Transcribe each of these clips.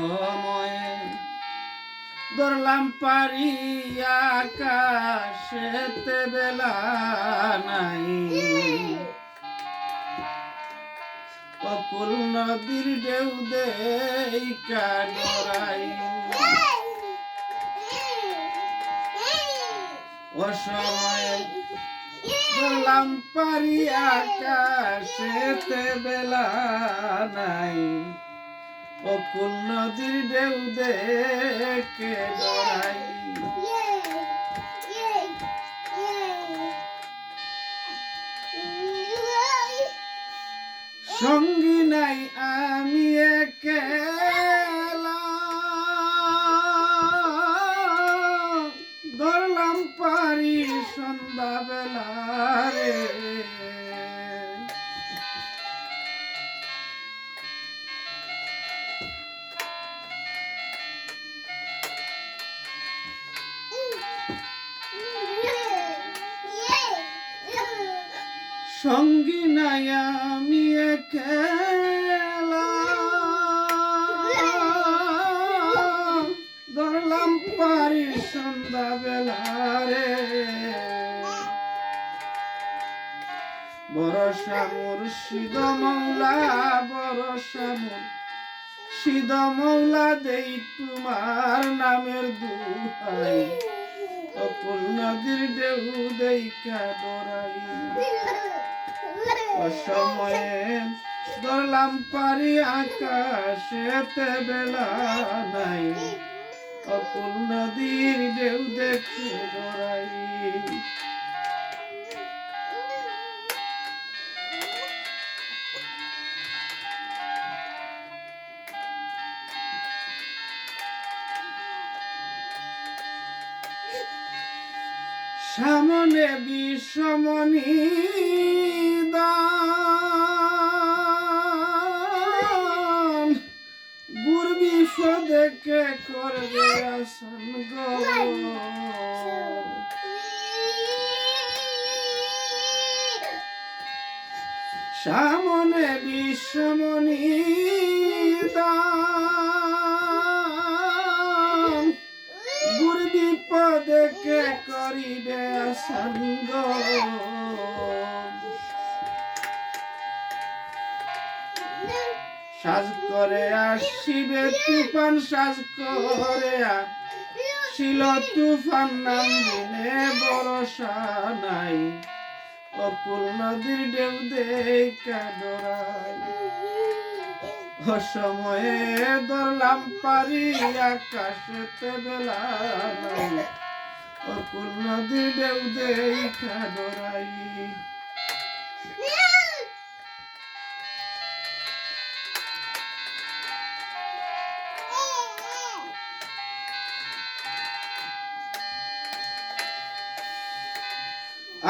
অসময়ে ধরলাম পারি আকাশেতে বেলা নাই, অকুল নদীর ঢেউ দেইখা ডরাই। অসময়ে ধরলাম পারি আকাশেতে বেলা নাই, অকুল নদীর ঢেউ দেখে ডরাই। সঙ্গী নাই আমি একেলা, ধরলাম পারি সন্ধ্যা বেলা রে। সঙ্গী নাই আমি একেলা, ধরলাম পারি সন্ধ্যা বেলা রে। ভরসা মুর্শিদ মৌলা, ভরসা মুর্শিদ মৌলা, দেই তোমার নামের দুহাই, অকুল নদীর ঢেউ দেইখা ডরাই। অসময়ে ধরলাম পারি আকাশেতে বেলা নাই, অকুল নদীর ঢেউ দেখে ডরাই। সামনে বিষমণি দান, গুর বিপদকে করবে আসান গো। সামনে বিষমণি দান, গুর বিপদকে করিবে আসান গো। সাজ করে আসিবে তুফান, সাজ করে আসিল তুফান, নাম দিনে ভরসা নাই, অকুল নদীর ঢেউ দেইখা ডরাই। অসময়ে ধরলাম পারি আকাশেতে বেলা নাই, অকুল নদীর ঢেউ দেইখা ডরাই।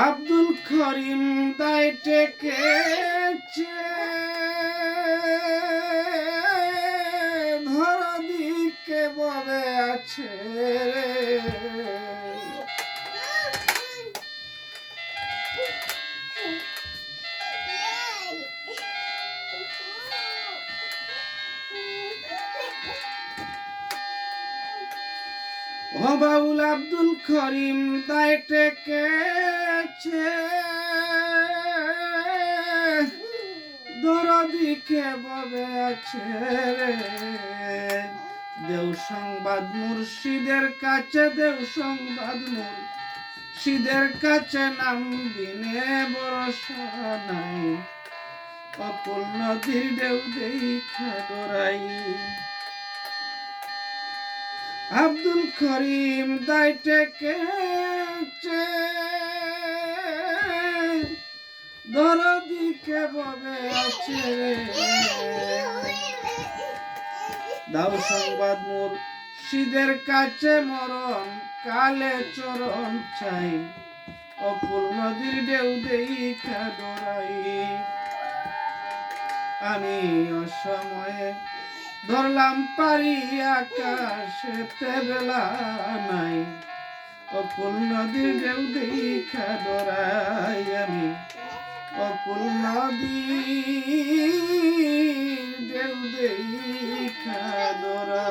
আব্দুল করিম দায় টেকেছে, ধর দিকে ববে আছে ও বাউল আব্দুল করিম দায় টেকেছে, দরদিকে ববে আছে রে। দেও সংবাদ মুর্শিদের কাছে, দেও সংবাদ মুর্শিদের কাছে, নাম বিনে ভরসা নাই, অকুল নদীর ঢেউ দেইখা ডরাই। আব্দুল করিম দায় টেকেছে, দরদিকে ববে আছে রে। দাও সংবাদ মুর্শিদের কাছে, মরণ কালে চরণ চাই, অকুল নদীর ঢেউ দেইখা ডরাই। আমি অসময়ে ধরলাম পারি আকাশেতে বেলা নাই, অকুল নদীর ঢেউ দেইখা ডরাই। আমি অকুল নদীর ঢেউ দেইখা ডরাই।